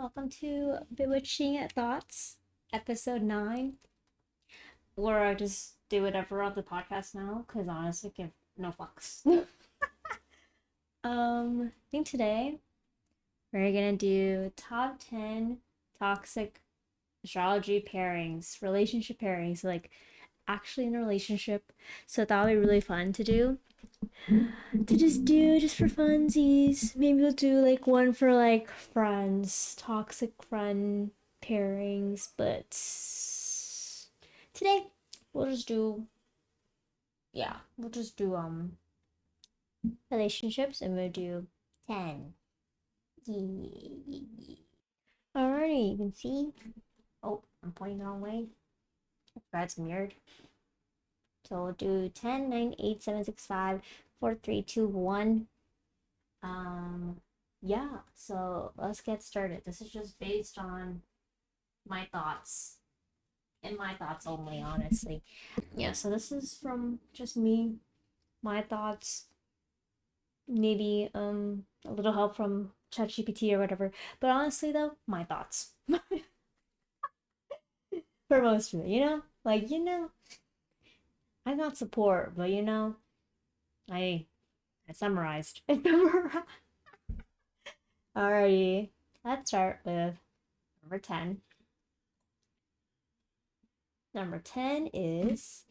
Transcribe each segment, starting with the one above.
Welcome to Bewitching Thoughts, episode 9, where I just do whatever on the podcast now, because honestly, I give no fucks. I think today we're gonna do top 10 toxic astrology pairings, relationship pairings, so like actually in a relationship. So that would be really fun to do. To just do just for funsies. Maybe we'll do like one for like friends, toxic friend pairings, but today we'll just do we'll just do relationships and we'll do 10. Alrighty, you can see. Oh, I'm pointing the wrong way. That's mirrored. So we'll do 10, 9, 8, 7, 6, 5, 4, 3, 2, 1. Yeah, so let's get started. This is just based on my thoughts and my thoughts only, honestly. Yeah, so this is from just me, my thoughts, maybe a little help from ChatGPT or whatever. But honestly though, my thoughts. For most of it, Like, I got support, but I I summarized. Alrighty. Let's start with number 10. Number 10 is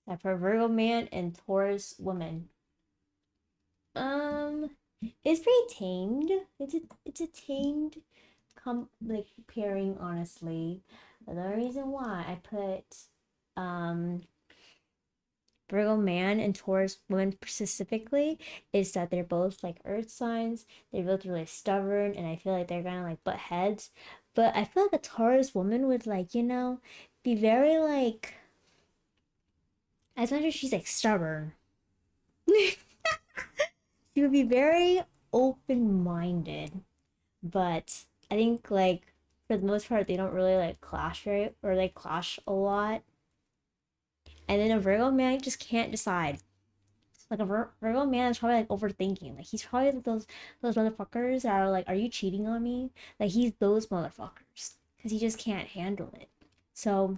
that for Virgo man and Taurus woman. Um, it's pretty tamed. It's a tamed like pairing, honestly. But the reason why I put um Virgo man and Taurus woman specifically is that they're both like earth signs. They're both really stubborn, and I feel like they're gonna like butt heads. But I feel like a Taurus woman would like, be very like, as much as she's like stubborn, she would be very open minded. But I think like for the most part they don't really like clash very or they clash a lot. And then a Virgo man just can't decide. Like a Virgo man is probably like overthinking. Like he's probably like those motherfuckers that are like, "Are you cheating on me?" Like he's those motherfuckers because he just can't handle it. So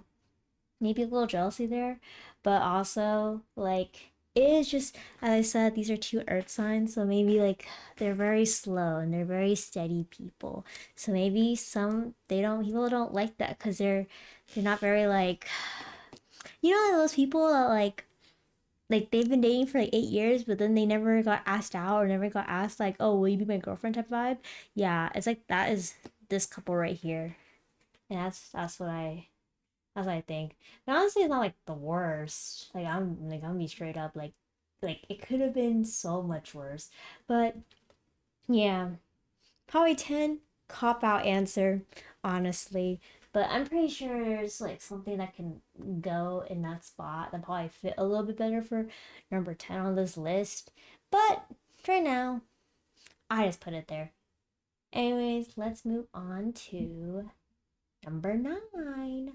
maybe a little jealousy there, but also like it is just as I said, these are two earth signs, so maybe like they're very slow and they're very steady people. So maybe some they don't people don't like that because they're not very like those people that like they've been dating for like 8 years, but then they never got asked out or never got asked like, "Oh, will you be my girlfriend?" type vibe. Yeah, it's like that is this couple right here, and that's what I think. But honestly, it's not like the worst. I'm gonna be straight up like it could have been so much worse, but yeah, probably 10 cop out answer, honestly. But I'm pretty sure there's like something that can go in that spot that probably fit a little bit better for number 10 on this list. But for now, I just put it there. Anyways, let's move on to number 9.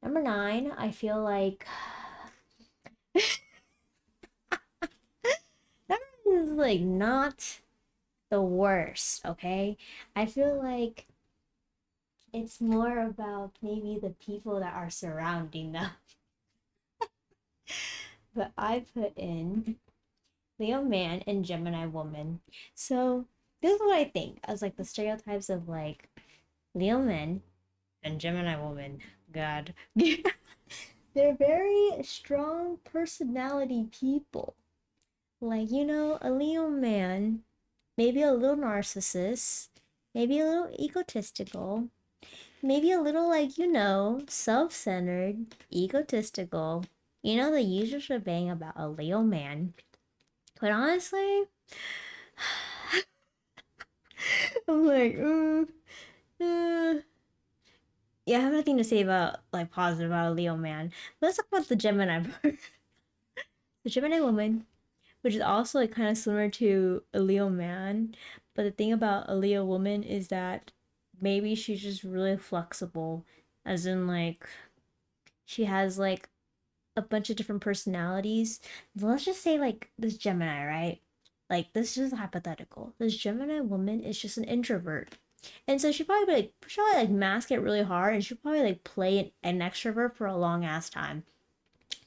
Number 9, I feel like that is like not the worst, okay? I feel like it's more about maybe the people that are surrounding them. But I put in Leo man and Gemini woman. So this is what I think as like the stereotypes of like Leo men and Gemini woman. God. They're very strong personality people. Like, a Leo man, maybe a little narcissist, maybe a little egotistical, maybe a little like, self-centered, egotistical. The usual shebang about a Leo man. But honestly, I'm like, yeah, I have nothing to say about like positive about a Leo man. Let's talk about the Gemini part. The Gemini woman, which is also like kind of similar to a Leo man. But the thing about a Leo woman is that maybe she's just really flexible, as in like she has like a bunch of different personalities. Let's just say like this Gemini, right? Like this is hypothetical. This Gemini woman is just an introvert. And so she'll probably like mask it really hard, and she'll probably like play an extrovert for a long ass time.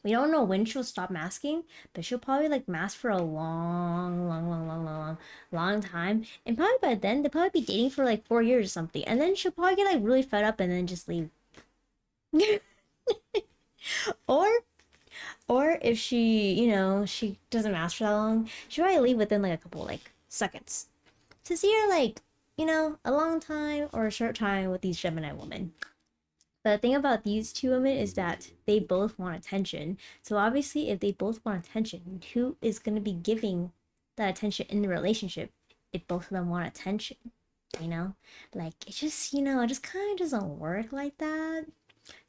We don't know when she'll stop masking, but she'll probably like mask for a long time. And probably by then they'll probably be dating for like 4 years or something. And then she'll probably get like really fed up and then just leave. or or if she doesn't mask for that long, she'll probably leave within like a couple like seconds. To see her like, a long time or a short time with these Gemini women. But the thing about these two women is that they both want attention. So obviously, if they both want attention, who is going to be giving that attention in the relationship if both of them want attention? You know, like it just kind of doesn't work like that.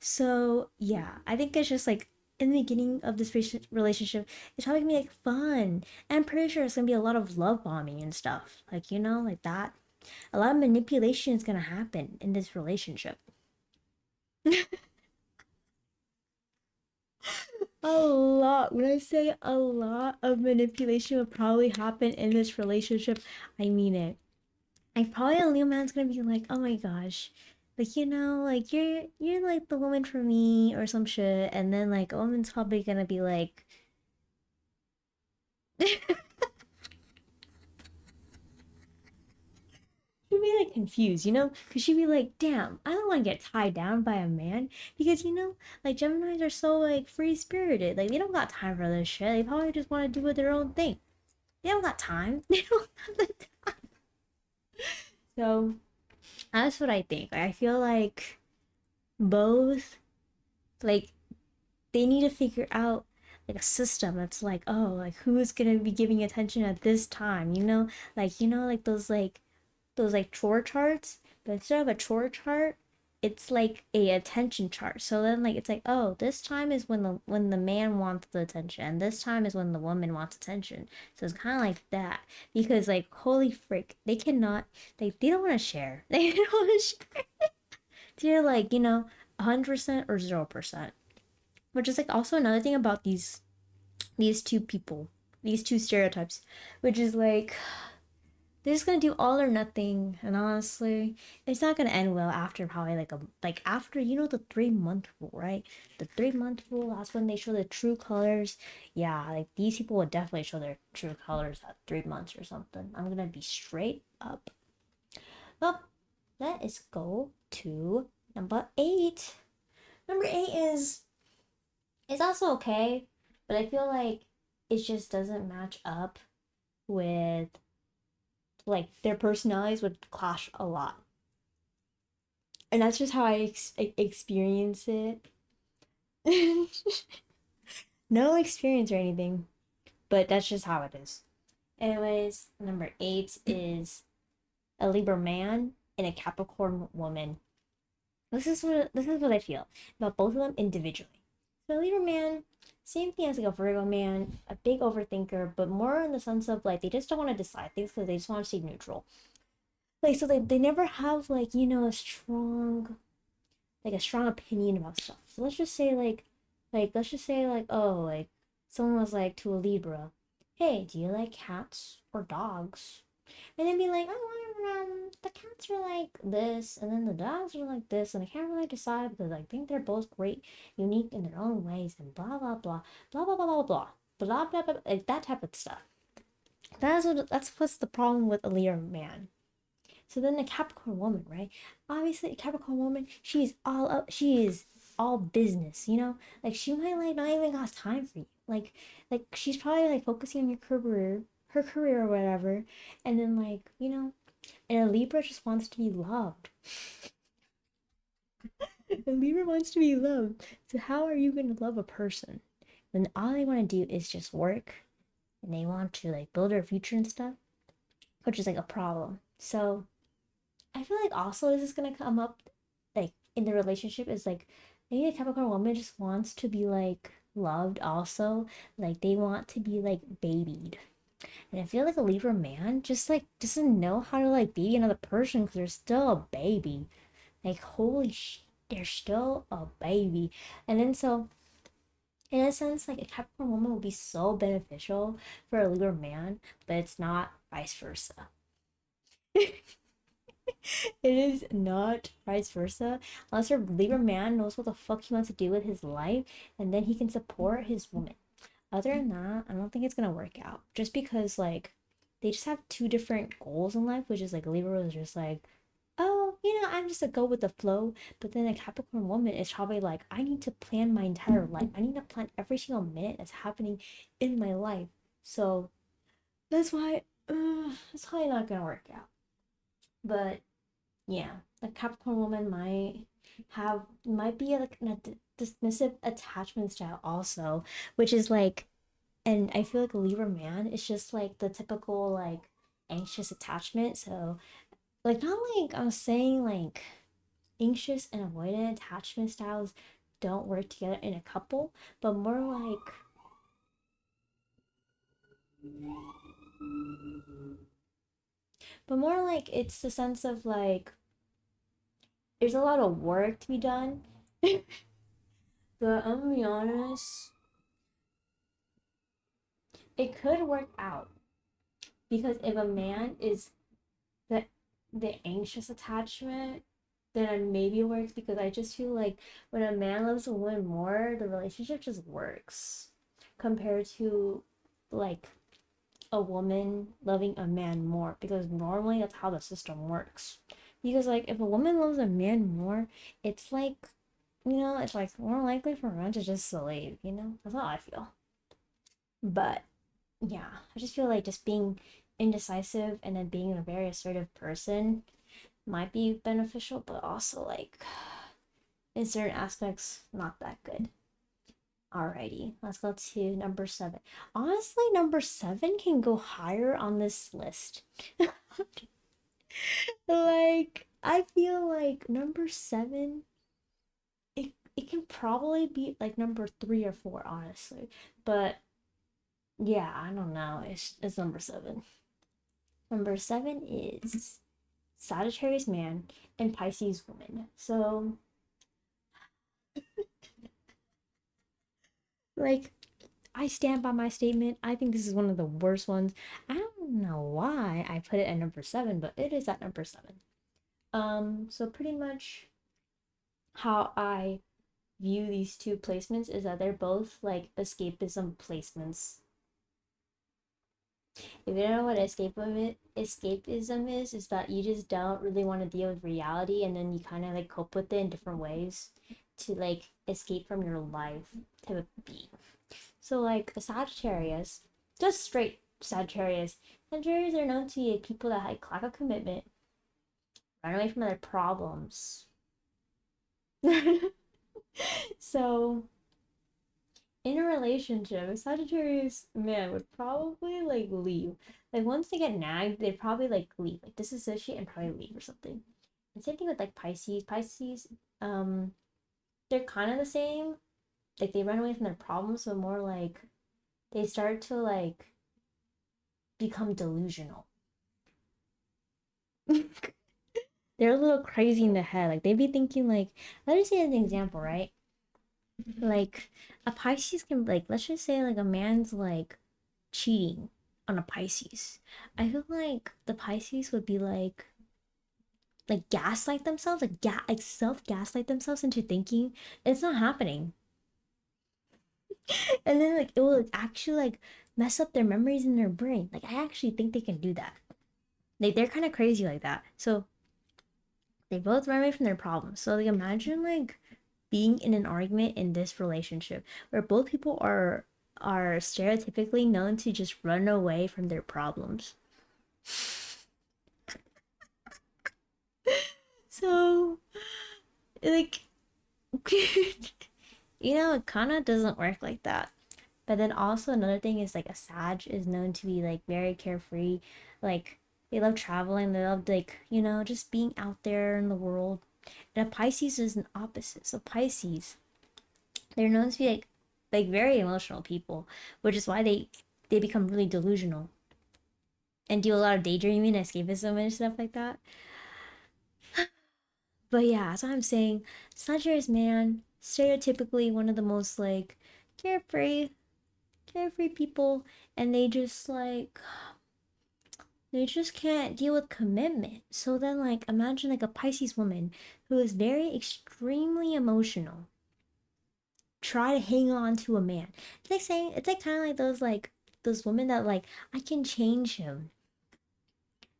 So yeah, I think it's just like in the beginning of this relationship, it's probably gonna be like fun. And I'm pretty sure it's gonna be a lot of love bombing and stuff, like like that. A lot of manipulation is gonna happen in this relationship. A lot. When I say a lot of manipulation will probably happen in this relationship, I mean it. Like probably a Leo man's gonna be like, oh my gosh, like like you're like the woman for me or some shit, and then like a woman's probably gonna be like, she'd be like confused, because she'd be like, damn, I don't want to get tied down by a man because like Geminis are so like free spirited, like they don't got time for this shit. They probably just want to do their own thing. They don't got time. They don't have the time. So that's what I think. I feel like both, like, they need to figure out like a system that's like, oh, like who's gonna be giving attention at this time, like like those like chore charts, but instead of a chore chart, it's like a attention chart. So then like it's like, oh, this time is when the man wants the attention, and this time is when the woman wants attention. So it's kind of like that, because like holy frick, they cannot, they don't want to share. They don't want to share. They're like 100% or 0%. Which is like also another thing about these two people, these two stereotypes, which is like they're just gonna do all or nothing, and honestly, it's not gonna end well after probably like after the 3 month rule, right? The 3 month rule, that's when they show the true colors. Yeah, like these people would definitely show their true colors at 3 months or something. I'm gonna be straight up. Well, let us go to number 8. Number 8 is also okay, but I feel like it just doesn't match up with like their personalities would clash a lot. And that's just how I experience it. No experience or anything, but that's just how it is. Anyways, number 8 is a Libra man and a Capricorn woman. This is what I feel about both of them individually. So Libra man, same thing as like a Virgo man, a big overthinker, but more in the sense of like they just don't want to decide things because they just want to stay neutral. Like so they never have like a strong opinion about stuff. So let's just say like oh like someone was like to a Libra, hey, do you like cats or dogs? And then be like, oh, the cats are like this, and then the dogs are like this, and I can't really decide because I think they're both great, unique in their own ways, and blah blah blah, blah blah blah blah blah, blah blah blah, like that type of stuff. That's what's the problem with a Leo man. So then the Capricorn woman, right? Obviously, a Capricorn woman, she is all business, Like she might like not even got time for you. Like she's probably like focusing on her career or whatever, and then and a Libra just wants to be loved. A Libra wants to be loved. So how are you gonna love a person when all they want to do is just work and they want to like build their future and stuff, which is like a problem. So I feel like also this is gonna come up like in the relationship is like maybe a Capricorn woman just wants to be like loved also. Like they want to be like babied. And I feel like a Libra man just like doesn't know how to like be another person because they're still a baby. Like they're still a baby. And then so in a sense, like a Capricorn woman would be so beneficial for a Libra man, but it's not vice versa. It is not vice versa. Unless your Libra man knows what the fuck he wants to do with his life, and then he can support his woman. Other than that, I don't think it's gonna work out. Just because like they just have two different goals in life, which is like Libra is just like, oh, I'm just a go with the flow. But then a Capricorn woman is probably like, I need to plan my entire life. I need to plan every single minute that's happening in my life. So that's why it's probably not gonna work out. But yeah, a Capricorn woman might be like a dismissive attachment style also, which is like, and I feel like a Libra man is just like the typical like anxious attachment. So like not like I was saying like anxious and avoidant attachment styles don't work together in a couple, but more like it's the sense of like there's a lot of work to be done. But I'm gonna be honest, it could work out because if a man is the anxious attachment, then it maybe works because I just feel like when a man loves a woman more, the relationship just works compared to like a woman loving a man more because normally that's how the system works. Because like if a woman loves a man more, it's like it's like more likely for a man to just leave. That's how I feel. But yeah, I just feel like just being indecisive and then being a very assertive person might be beneficial, but also like in certain aspects, not that good. Alrighty, let's go to number seven. Honestly, number seven can go higher on this list. Like, I feel like number seven, it can probably be like number three or four, honestly. But yeah, I don't know. It's number seven. Number seven is Sagittarius man and Pisces woman. So like I stand by my statement. I think this is one of the worst ones. I don't know why I put it at number seven, but it is at number seven. So pretty much how I view these two placements is that they're both like escapism placements. If you don't know what escapism is that you just don't really want to deal with reality and then you kind of like cope with it in different ways to like escape from your life type of being. So like a Sagittarius, just straight Sagittarius. Sagittarius are known to be people that like lack of commitment, run away from their problems. So in a relationship, a Sagittarius man would probably like leave. Like once they get nagged, they'd probably like leave, like disassociate and probably leave or something. And same thing with like Pisces. Pisces, um, they're kind of the same. Like they run away from their problems, but more like they start to like become delusional. They're a little crazy in the head. Like they'd be thinking like, let me say an example, right? Like a Pisces can like let's just say like a man's like cheating on a Pisces. I feel like the Pisces would be like gaslight themselves, like self gaslight themselves into thinking it's not happening. And then like it will like, actually like mess up their memories in their brain. Like I actually think they can do that. Like they're kind of crazy like that. So they both run away from their problems. So like imagine like being in an argument in this relationship where both people are stereotypically known to just run away from their problems. So like it kind of doesn't work like that. But then also another thing is like a Sag is known to be like very carefree, like they love traveling, they love like just being out there in the world. And a Pisces is an opposite. So Pisces, they're known to be like very emotional people, which is why they become really delusional and do a lot of daydreaming, escapism, and stuff like that. But yeah, so I'm saying Sagittarius man, stereotypically one of the most like carefree, carefree people, and they just like they just can't deal with commitment. So then, like, imagine like a Pisces woman who is very extremely emotional try to hang on to a man. It's like saying it's like kind of like those women that like I can change him,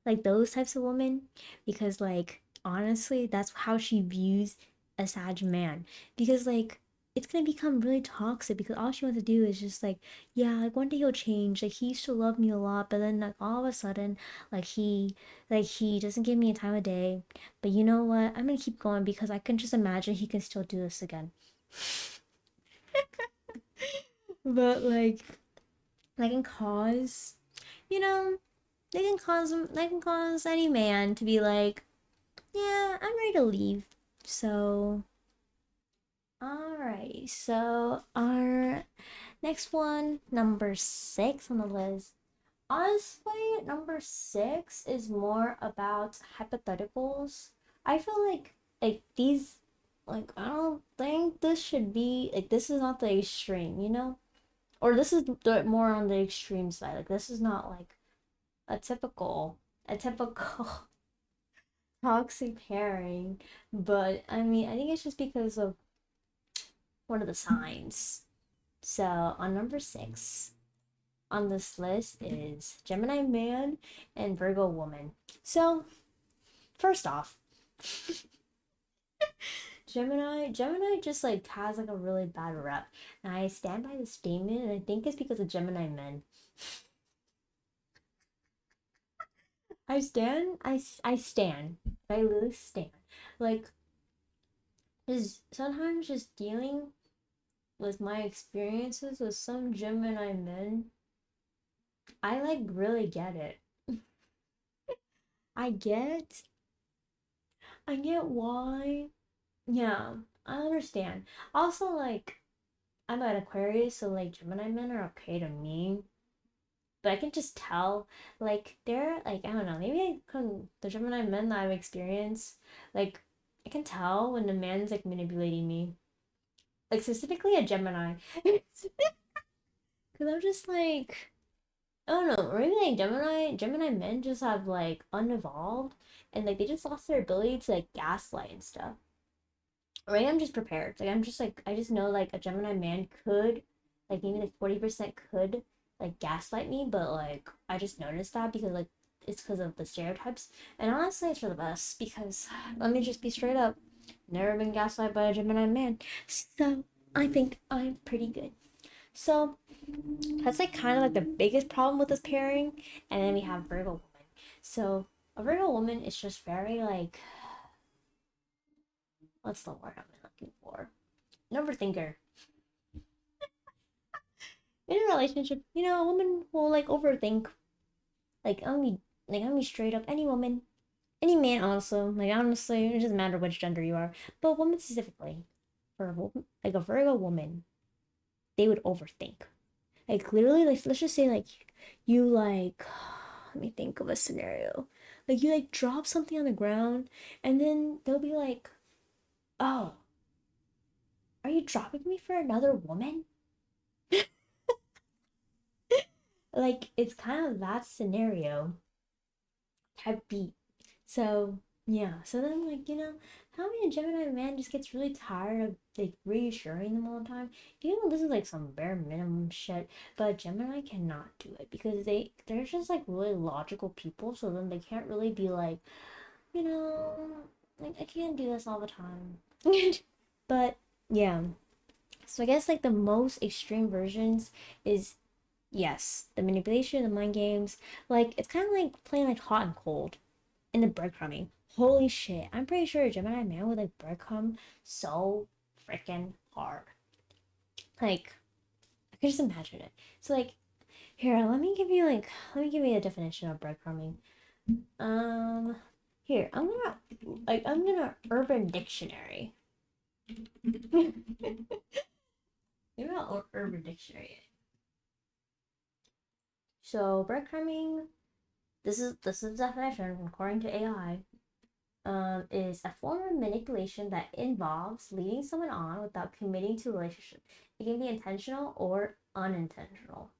like those types of women, because like honestly, that's how she views a Sag man. Because like it's gonna become really toxic because all she wants to do is just like, yeah, like one day he'll change. Like he used to love me a lot, but then like all of a sudden, like he doesn't give me a time of day. But you know what? I'm gonna keep going because I can just imagine he can still do this again. But like that can cause, you know, they can cause any man to be like, yeah, I'm ready to leave. So, alright. So our next one, number 6 on the list. Honestly, number 6 is more about hypotheticals. I feel like these like I don't think this should be like this is not the extreme, you know? Or this is more on the extreme side. Like this is not like a typical toxic pairing, but I mean, I think it's just because of one of the signs. So on number 6 on this list is Gemini man and Virgo woman. So first off, Gemini just like has like a really bad rep, and I stand by the statement, and I think it's because of Gemini men. I stand. I literally stand. Like, is sometimes just dealing with my experiences with some Gemini men, I like really get it. I get, I get why. Yeah, I understand. Also, like, I'm an Aquarius, so like Gemini men are okay to me. But I can just tell, like, they're like, I don't know, maybe the Gemini men that I've experienced, like, I can tell when the man's like manipulating me. Like, specifically a Gemini. Because I'm just like, I don't know, or maybe like Gemini men just have like unevolved and like they just lost their ability to like gaslight and stuff. Or maybe I'm just prepared. Like I'm just like I just know like a Gemini man could like maybe like 40% could like gaslight me, but like I just noticed that because like it's because of the stereotypes. And honestly it's for the best because let me just be straight up. Never been gaslighted by a Gemini man. So I think I'm pretty good. So that's like kind of like the biggest problem with this pairing. And then we have Virgo woman. So a Virgo woman is just very like what's the word I'm looking for? An overthinker. In a relationship, you know, a woman will like overthink. I'm be straight up. Any woman, any man also. Like honestly, it doesn't matter which gender you are, but a woman specifically, for a woman, like a Virgo woman, they would overthink. Like literally, like let's just say like you like let me think of a scenario. Like you like drop something on the ground and then they'll be like, "Oh, are you dropping me for another woman?" Like it's kind of that scenario type beat. So yeah, so then like how many Gemini man just gets really tired of like reassuring them all the time. You know this is like some bare minimum shit, but Gemini cannot do it because they're just like really logical people. So then they can't really be like, you know, like I can't do this all the time. But yeah, so I guess like the most extreme versions is yes, the manipulation, the mind games. Like it's kind of like playing like hot and cold and the breadcrumbing. Holy shit. I'm pretty sure a Gemini man would like breadcrumb so freaking hard. Like, I could just imagine it. So like, here, let me give you a definition of breadcrumbing. Um here, I'm gonna Urban Dictionary. Maybe I'll Urban Dictionary it. So breadcrumbing, this is definition according to AI. Is a form of manipulation that involves leading someone on without committing to a relationship. It can be intentional or unintentional.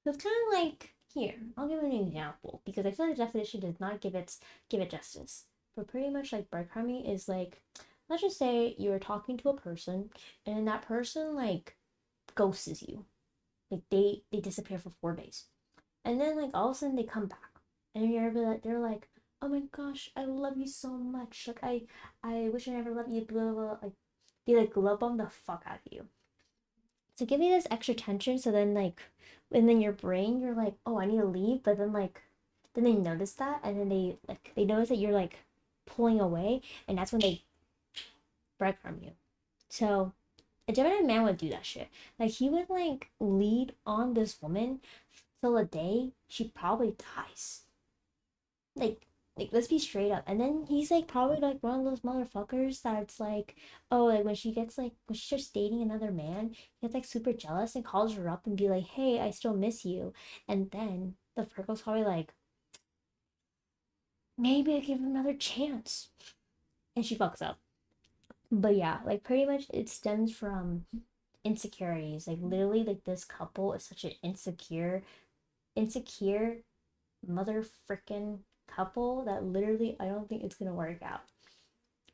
So it's kind of like, Here, I'll give an example because I feel like the definition does not give it justice. But pretty much like breadcrumbing is like, let's just say you're talking to a person and that person like ghosts you. Like they disappear for 4 days. And then like all of a sudden they come back. And they're like, oh my gosh, I love you so much. Like I wish I never loved you, blah blah blah. Like they like love bomb the fuck out of you. So give me this extra tension so then like and then your brain you're like, oh I need to leave, but then they notice that and then they notice that you're like pulling away and that's when they breadcrumb you. So a Gemini man would do that shit. Like he would like lead on this woman till a day she probably dies. Like let's be straight up. And then he's like probably like one of those motherfuckers that's like, oh, like when she's just dating another man, he gets like super jealous and calls her up and be like, hey, I still miss you. And then the Virgo's probably like, maybe I give him another chance. And she fucks up. But yeah, like pretty much it stems from insecurities. Like literally like this couple is such an insecure mother frickin' couple that literally I don't think it's gonna work out.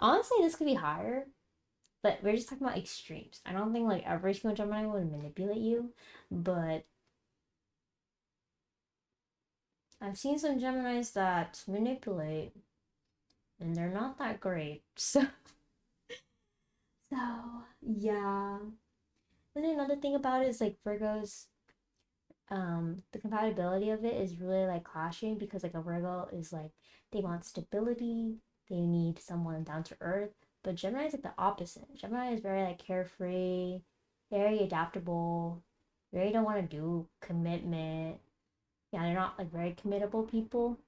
Honestly, this could be higher, but we're just talking about extremes. I don't think like every single Gemini would manipulate you, but I've seen some Geminis that manipulate and they're not that great. So yeah. And then another thing about it is like Virgos, the compatibility of it is really like clashing because like a Virgo is like they want stability, they need someone down to earth, but Gemini is like the opposite. Gemini is very like carefree, very adaptable, very don't want to do commitment. Yeah, they're not like very committable people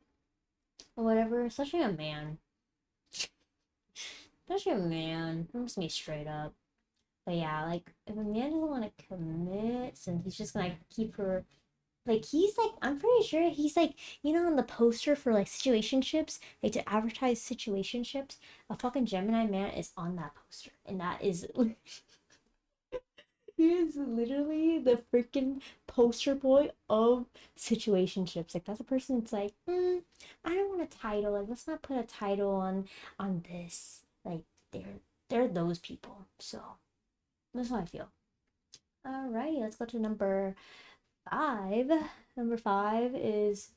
or whatever, especially a man. Especially a man. I'm just gonna be straight up. But yeah, like if a man doesn't want to commit, and he's just gonna keep her like he's like I'm pretty sure he's like on the poster for like situationships like to advertise situationships a fucking Gemini man is on that poster and that is he is literally the freaking poster boy of situationships like that's a person that's like I don't want a title like let's not put a title on this like they're those people so that's how I feel. Alrighty, let's go to number five. Number five is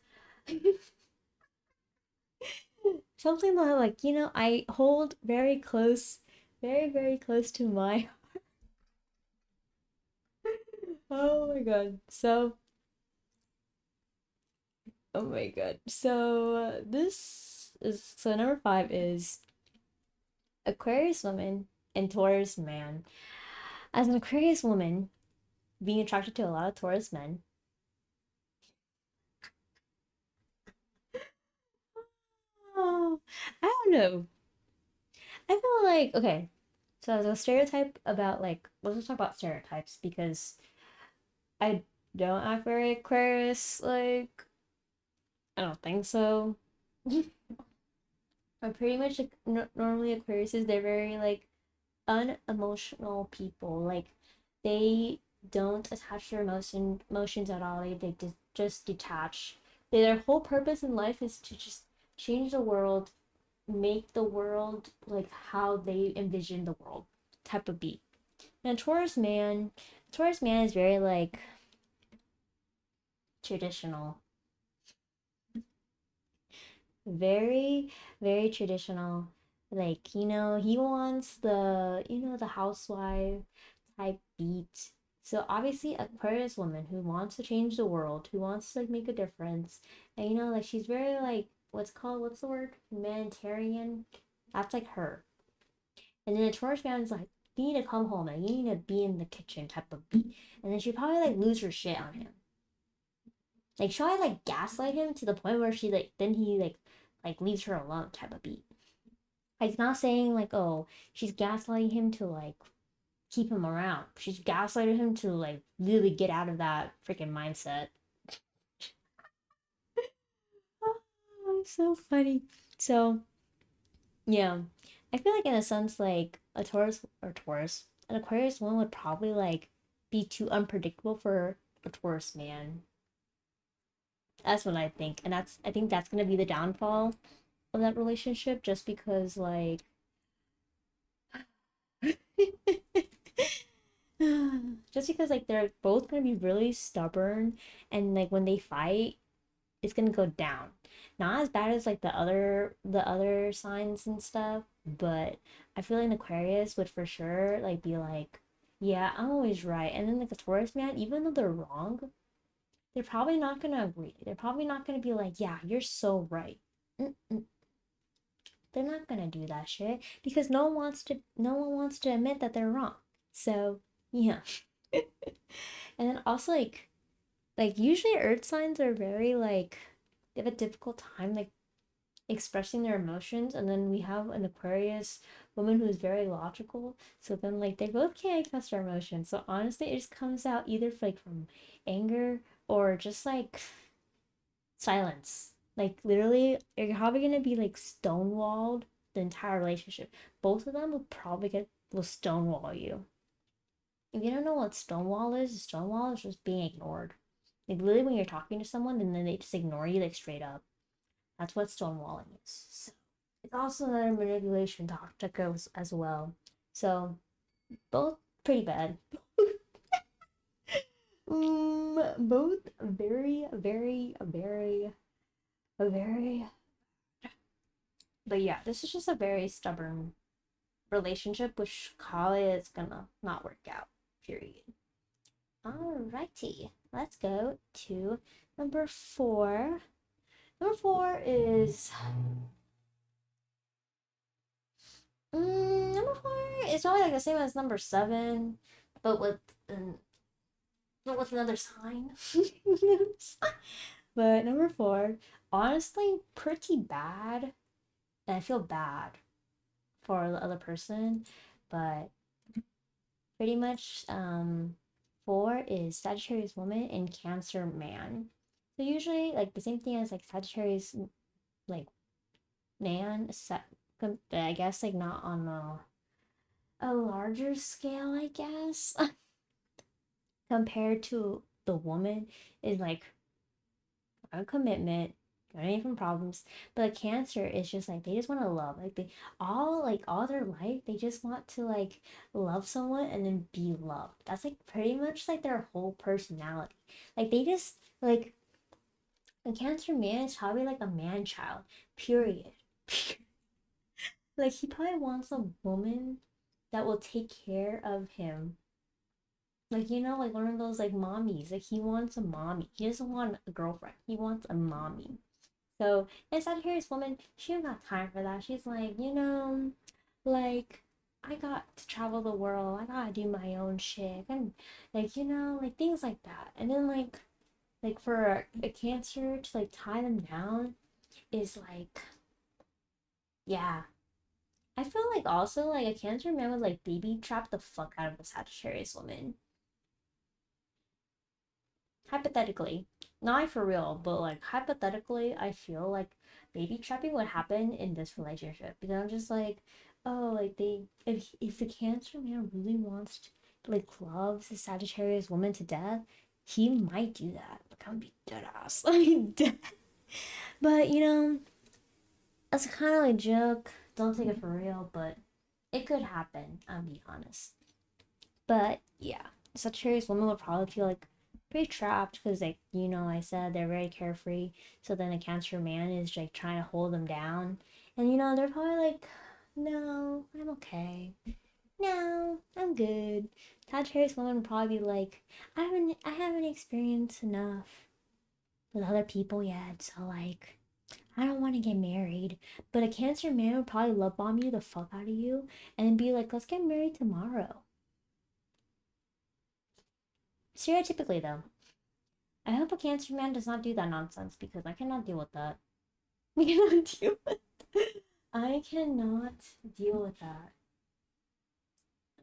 something that like I hold very close, very very close to my. Oh my god. Oh my god. This is number five is Aquarius woman and Taurus man. As an Aquarius woman, being attracted to a lot of Taurus men. Oh, I don't know. I feel like okay. So there's a stereotype about like let's just talk about stereotypes because I don't act very Aquarius like I don't think so. I'm pretty much like normally Aquariuses they're very like unemotional people. Like they don't attach their emotions at all. They just detach. Their whole purpose in life is to just change the world, make the world like how they envision the world type of beat. And Taurus man is very like traditional, very very traditional. Like he wants the housewife type beat. So obviously Aquarius woman who wants to change the world, who wants to like make a difference, and like she's very like what's the word humanitarian. That's like her. And then the Taurus man is like, you need to come home and you need to be in the kitchen type of beat. And then she probably like lose her shit on him. Like she probably like gaslight him to the point where she like then he like leaves her alone type of beat. Like not saying like oh she's gaslighting him to like keep him around. She's gaslighting him to like really get out of that freaking mindset. Oh, so funny. So yeah, I feel like in a sense, like an Aquarius one would probably like be too unpredictable for a Taurus man. That's what I think. And I think that's gonna be the downfall of that relationship, just because like just because like they're both gonna be really stubborn, and like when they fight it's gonna go down. Not as bad as like the other signs and stuff, but I feel like an Aquarius would for sure like be like, yeah, I'm always right. And then like the Taurus man, even though they're wrong, they're probably not gonna agree. They're probably not gonna be like, yeah, you're so right. Mm-mm. They're not gonna do that shit because no one wants to admit that they're wrong. So yeah. And then also like usually earth signs are very like they have a difficult time like expressing their emotions, and then we have an Aquarius woman who's very logical, so then like they both can't express their emotions, so honestly it just comes out either like from anger or just like silence. Like literally you're probably gonna be like stonewalled the entire relationship. Both of them will stonewall you. If you don't know what stonewall is just being ignored. Like literally when you're talking to someone and then they just ignore you like straight up. That's what stonewalling is. So it's also another manipulation tactic as well. So both pretty bad. Both very, very, very, very. But yeah, this is just a very stubborn relationship, which probably is gonna not work out. Period. Alrighty, let's go to number four. Number four is number four is probably like the same as number seven, but with an, but with another sign. But number four, honestly, pretty bad, and I feel bad for the other person, but pretty much four is Sagittarius woman and Cancer man. So usually like the same thing as like Sagittarius like man, I guess like not on a larger scale, I guess, compared to the woman is like a commitment, getting from problems. But a Cancer is just like they just want to love. Like all their life they just want to like love someone and then be loved. That's like pretty much like their whole personality. Like they just like a Cancer man is probably like a man child. Period. Like he probably wants a woman that will take care of him. Like like one of those like mommies. Like he wants a mommy. He doesn't want a girlfriend. He wants a mommy. So and Sagittarius woman, she don't got time for that. She's like, like I got to travel the world. I gotta do my own shit. And like, like things like that. And then like for a Cancer to like tie them down is like, yeah. I feel like also like a Cancer man would like baby trap the fuck out of a Sagittarius woman. Hypothetically, not for real, but like hypothetically, I feel like baby trapping would happen in this relationship because I'm just like, oh, like they if the Cancer man really wants to like loves the Sagittarius woman to death, he might do that. Like I'm be dead ass, I mean dead. But as a kind of like joke. Don't take it for real, but it could happen. I'll be honest. But yeah, Sagittarius woman would probably feel like pretty trapped because like I said they're very carefree. So then a Cancer man is like trying to hold them down, and they're probably like, no, I'm okay. No, I'm good. Sagittarius woman would probably be like, I haven't experienced enough with other people yet, so like I don't want to get married. But a Cancer man would probably love bomb you the fuck out of you and then be like, let's get married tomorrow. Stereotypically, though, I hope a Cancer man does not do that nonsense because I cannot deal with that. I cannot deal with I cannot deal with that.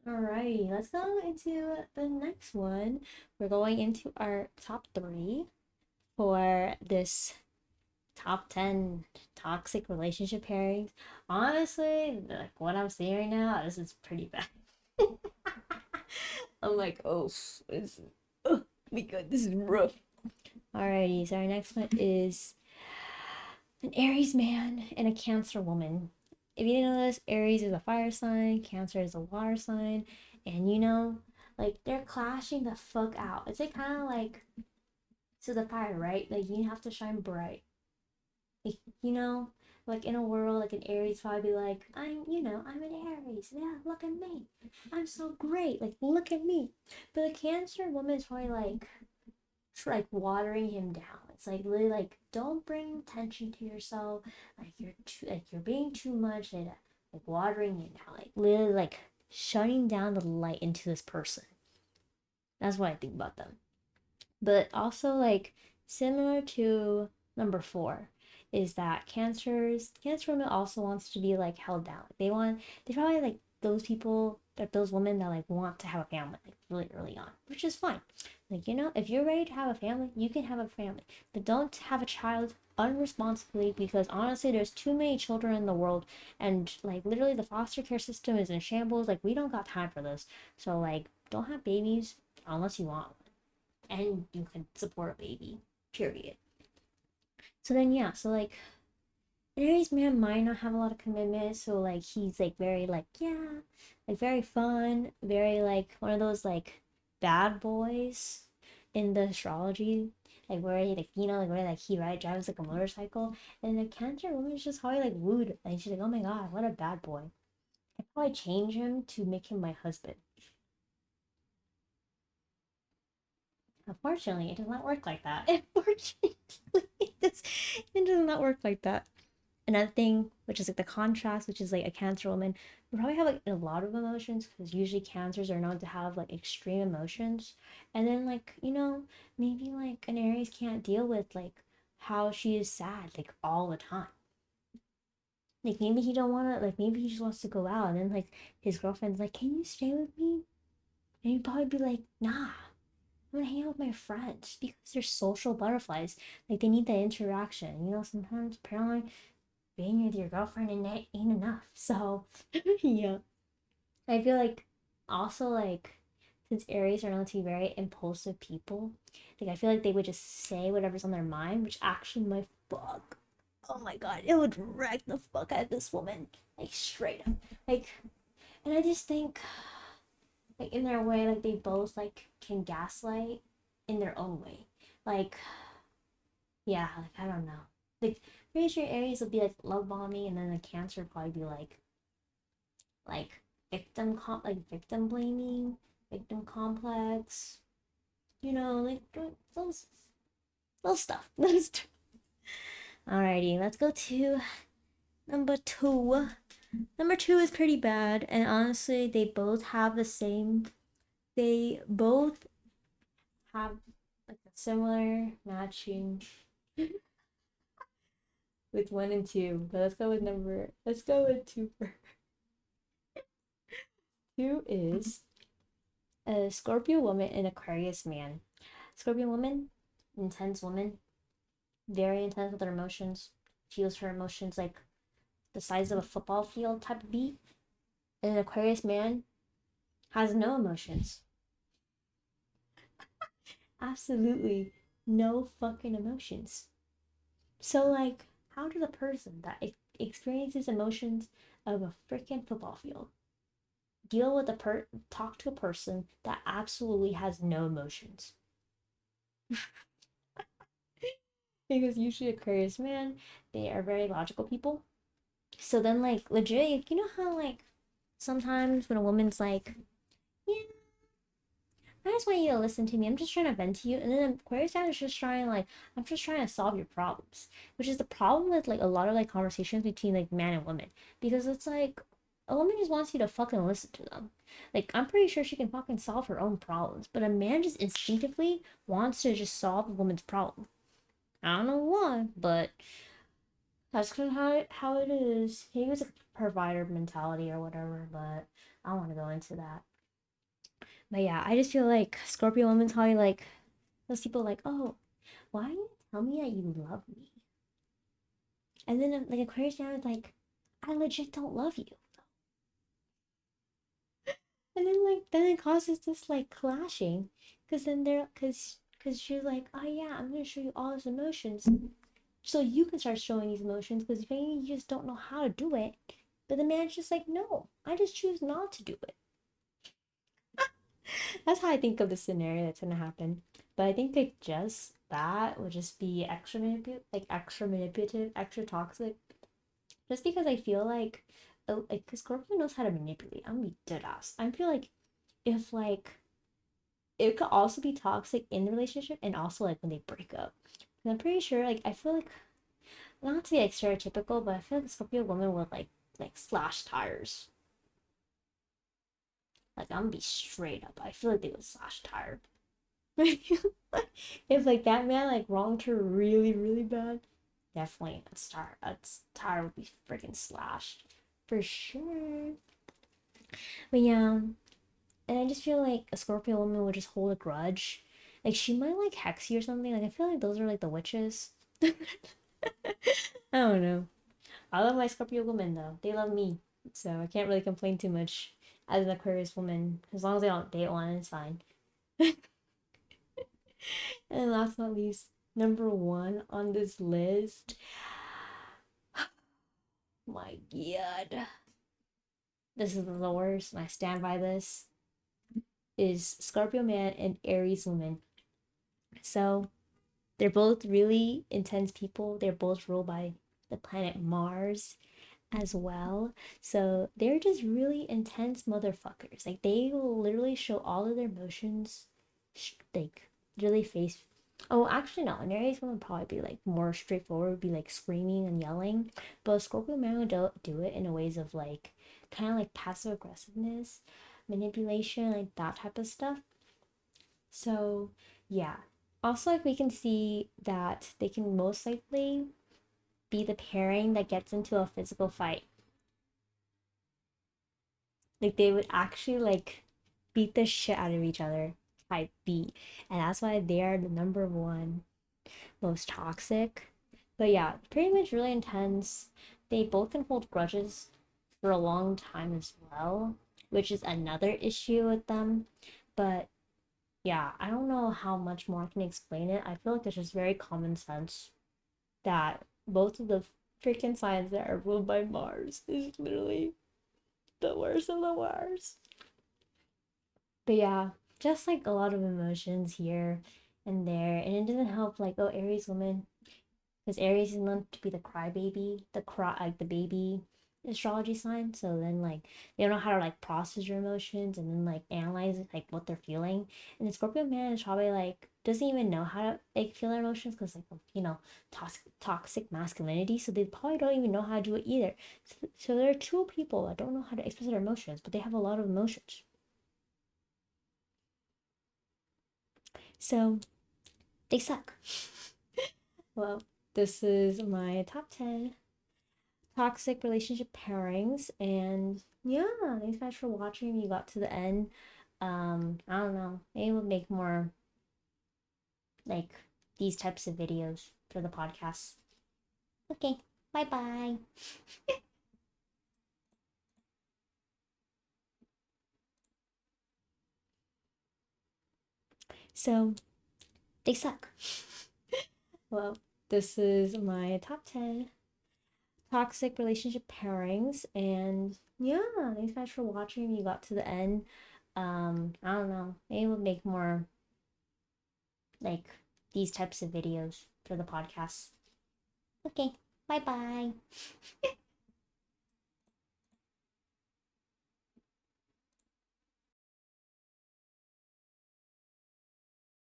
Alrighty, let's go into the next one. We're going into our top three for this top 10 toxic relationship pairings. Honestly, like what I'm seeing right now, this is pretty bad. I'm like, oh, this is, oh my god, this is rough. Alrighty, so our next one is an Aries man and a Cancer woman. If you didn't know this, Aries is a fire sign, Cancer is a water sign, and like they're clashing the fuck out. It's like kind of like so the fire, right? Like you have to shine bright. Like, like in a world like an Aries probably be like, I'm an Aries. Yeah, look at me. I'm so great. Like, look at me. But the Cancer woman is probably like watering him down. It's like really like don't bring attention to yourself. Like you're being too much. Like watering him down. Like literally like shutting down the light into this person. That's what I think about them. But also like similar to number four is that cancer women also wants to be like held down. They probably like those people that those women that like want to have a family like really early on, which is fine. Like, if you're ready to have a family, you can have a family. But don't have a child unresponsibly, because honestly there's too many children in the world, and like literally the foster care system is in shambles. Like we don't got time for this. So like don't have babies unless you want, and you can support a baby, period. So then, yeah, so like an Aries man might not have a lot of commitment, so like he's like very like, yeah, like very fun, very like one of those like bad boys in the astrology, like where he like like where like he drives like a motorcycle, and the Cancer woman is just probably like wooed, and she's like, oh my god, what a bad boy. I'd probably change him to make him my husband. Unfortunately, it does not work like that. Unfortunately, it does not work like that. Another thing, which is like the contrast, which is like a Cancer woman, we probably have like a lot of emotions because usually Cancers are known to have like extreme emotions. And then like, maybe like an Aries can't deal with like how she is sad like all the time. Like maybe he don't wanna like maybe he just wants to go out, and then like his girlfriend's like, can you stay with me? And he'd probably be like, nah, I'm gonna hang out with my friends because they're social butterflies. Like they need that interaction. Sometimes apparently being with your girlfriend and ain't enough. So yeah, I feel like also like since Aries are known to be very impulsive people, like I feel like they would just say whatever's on their mind, which actually might fuck. Oh my god, it would wreck the fuck out of this woman, like straight up. Like, and I just think like in their way, like they both like can gaslight in their own way. Like, yeah, like I don't know. Like pretty sure Aries will be like love bombing, and then the Cancer would probably be like like victim blaming, victim complex. Like those stuff. Those stuff. Alrighty, let's go to number two. Number two is pretty bad, and honestly, they both have the same. They both have like a similar matching with one and two. But let's go with number. Let's go with two first. Two is a Scorpio woman and Aquarius man. Scorpio woman, intense woman, very intense with her emotions. Feels her emotions like the size of a football field type of beat. And an Aquarius man has no emotions. Absolutely no fucking emotions. So like, how does a person that experiences emotions of a freaking football field talk to a person that absolutely has no emotions? Because usually Aquarius man, they are very logical people. So then like legit, you know how like sometimes when a woman's like, yeah, I just want you to listen to me. I'm just trying to vent to you. And then Aquarius man is just trying like, I'm just trying to solve your problems. Which is the problem with like a lot of like conversations between like man and woman. Because it's like a woman just wants you to fucking listen to them. Like I'm pretty sure she can fucking solve her own problems. But a man just instinctively wants to just solve a woman's problem. I don't know why, but that's kind of how it is. He was a provider mentality or whatever, but I don't want to go into that. But yeah, I just feel like Scorpio women's probably like those people like, oh, why do you tell me that you love me? And then like Aquarius man is like, I legit don't love you. And then like then it causes this like clashing, because because she's like, oh yeah, I'm gonna show you all these emotions so you can start showing these emotions because maybe you just don't know how to do it. But the man's just like, no, I just choose not to do it. That's how I think of the scenario that's gonna happen. But I think like just that would just be extra manipulative, extra toxic. Just because I feel like, oh, like, cause Scorpio knows how to manipulate. I'm gonna be dead ass. I feel like if like it could also be toxic in the relationship and also like when they break up. And I'm pretty sure like I feel like not to be like stereotypical, but I feel like a Scorpio woman would like slash tires. Like I'm gonna be straight up. I feel like they would slash tires. If like that man like wronged her really really bad, definitely a tire would be freaking slashed for sure. But yeah, and I just feel like a Scorpio woman would just hold a grudge. Like she might like hex you or something. Like I feel like those are like the witches. I don't know. I love my Scorpio women though. They love me. So I can't really complain too much as an Aquarius woman. As long as they don't date one, it's fine. And last but not least, number one on this list. My god. This is the worst, and I stand by this. Is Scorpio man and Aries woman. So they're both really intense people. They're both ruled by the planet Mars as well. So they're just really intense motherfuckers. Like they will literally show all of their emotions, like really face. Oh, actually no. An Aries one would probably be like more straightforward, be like screaming and yelling. But a Scorpio man would do it in a ways of like kind of like passive aggressiveness, manipulation, like that type of stuff. So yeah. Also, like we can see that they can most likely be the pairing that gets into a physical fight. Like they would actually like beat the shit out of each other type beat. And that's why they are the number one most toxic. But yeah, pretty much really intense. They both can hold grudges for a long time as well, which is another issue with them. But yeah, I don't know how much more I can explain it. I feel like it's just very common sense that both of the freaking signs that are ruled by Mars is literally the worst of the worst. But yeah, just like a lot of emotions here and there, and it doesn't help. Like, oh, Aries woman, because Aries is known to be the crybaby, like the baby astrology sign. So then like they don't know how to like process your emotions and then like analyze like what they're feeling. And the Scorpio man is probably like doesn't even know how to like feel their emotions because like toxic masculinity. So they probably don't even know how to do it either. So there are two people that don't know how to express their emotions, but they have a lot of emotions. So they suck. Well, this is my top 10 toxic relationship pairings. And yeah, thanks guys for watching. You got to the end. I don't know. Maybe we'll make more like these types of videos for the podcast. Okay, bye bye. So they suck. Well, this is my top 10 toxic relationship pairings. And yeah, thanks guys for watching. You got to the end. I don't know. Maybe we'll make more like these types of videos for the podcast. Okay, bye bye.